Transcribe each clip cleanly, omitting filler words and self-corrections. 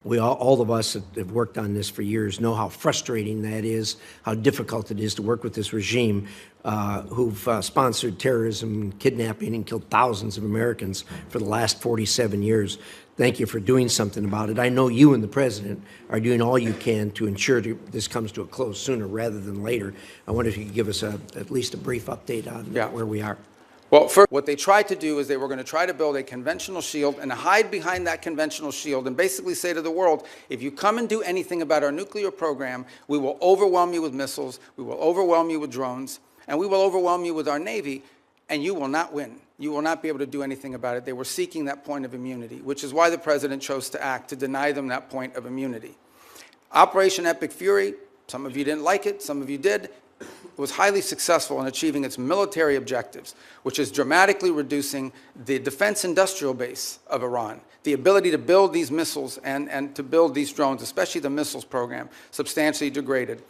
All of us that have worked on this for years know how frustrating that is, how difficult it is to work with this regime who've sponsored terrorism, kidnapping, and killed thousands of Americans for the last 47 years. Thank you for doing something about it. I know you and the president are doing all you can to ensure this comes to a close sooner rather than later. I wonder if you could give us at least a brief update on where we are. Well, first, what they tried to do is they were going to try to build a conventional shield and hide behind that conventional shield and basically say to the world, if you come and do anything about our nuclear program, we will overwhelm you with missiles, we will overwhelm you with drones, and we will overwhelm you with our Navy, and you will not win. You will not be able to do anything about it. They were seeking that point of immunity, which is why the president chose to act, to deny them that point of immunity. Operation Epic Fury, some of you didn't like it, some of you did. Was highly successful in achieving its military objectives, which is dramatically reducing the defense industrial base of Iran, the ability to build these missiles and to build these drones, especially the missiles program, substantially degraded.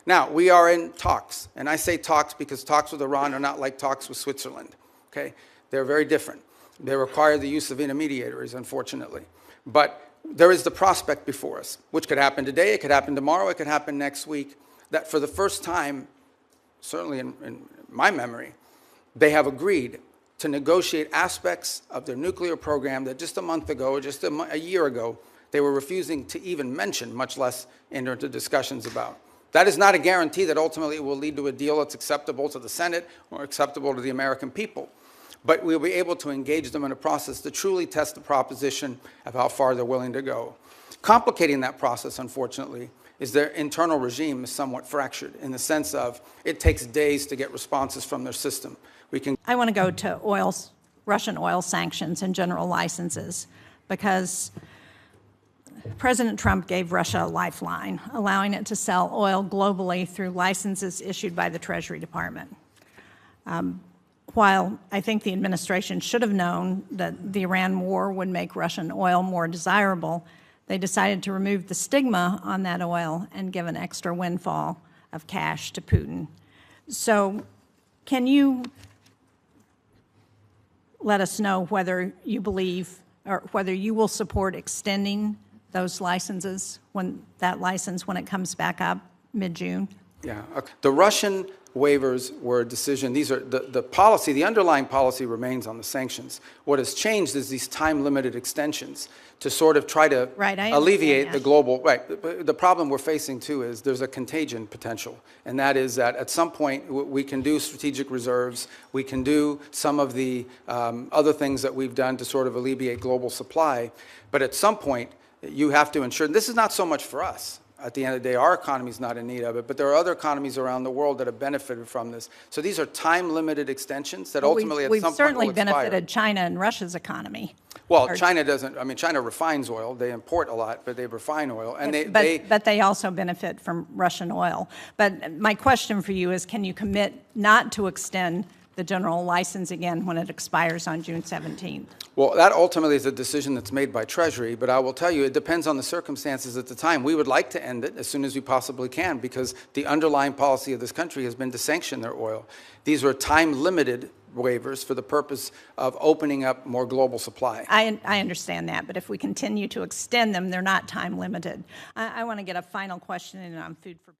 Now, we are in talks, and I say talks because talks with Iran are not like talks with Switzerland, okay? They're very different. They require the use of intermediaries, unfortunately. But there is the prospect before us, which could happen today, it could happen tomorrow, it could happen next week, that for the first time, certainly in my memory, they have agreed to negotiate aspects of their nuclear program that just a month ago, or just a year ago, they were refusing to even mention, much less enter into discussions about. That is not a guarantee that ultimately it will lead to a deal that's acceptable to the Senate or acceptable to the American people. But we'll be able to engage them in a process to truly test the proposition of how far they're willing to go. Complicating that process, unfortunately, is their internal regime is somewhat fractured in the sense of it takes days to get responses from their system. I want to go to Russian oil sanctions and general licenses, because President Trump gave Russia a lifeline, allowing it to sell oil globally through licenses issued by the Treasury Department. While I think the administration should have known that the Iran war would make Russian oil more desirable, they decided to remove the stigma on that oil and give an extra windfall of cash to Putin. So can you let us know whether you believe or whether you will support extending those licenses, when it comes back up mid-June? Yeah, okay. The Russian waivers were a decision. These are the policy, the underlying policy remains on the sanctions. What has changed is these time-limited extensions to sort of try to alleviate the global, the problem we're facing too is there's a contagion potential, and that is that at some point we can do strategic reserves, we can do some of the other things that we've done to sort of alleviate global supply, but at some point you have to ensure, and this is not so much for us. At the end of the day, our economy is not in need of it, but there are other economies around the world that have benefited from this. So these are time-limited extensions that ultimately at some point will expire. We've certainly benefited China and Russia's economy. Well, China doesn't. I mean, China refines oil. They import a lot, but they refine oil, and but they also benefit from Russian oil. But my question for you is, can you commit not to extend the general license again when it expires on June 17th? Well, that ultimately is a decision that's made by Treasury, but I will tell you it depends on the circumstances at the time. We would like to end it as soon as we possibly can because the underlying policy of this country has been to sanction their oil. These were time-limited waivers for the purpose of opening up more global supply. I understand that, but if we continue to extend them, they're not time-limited. I want to get a final question in on food for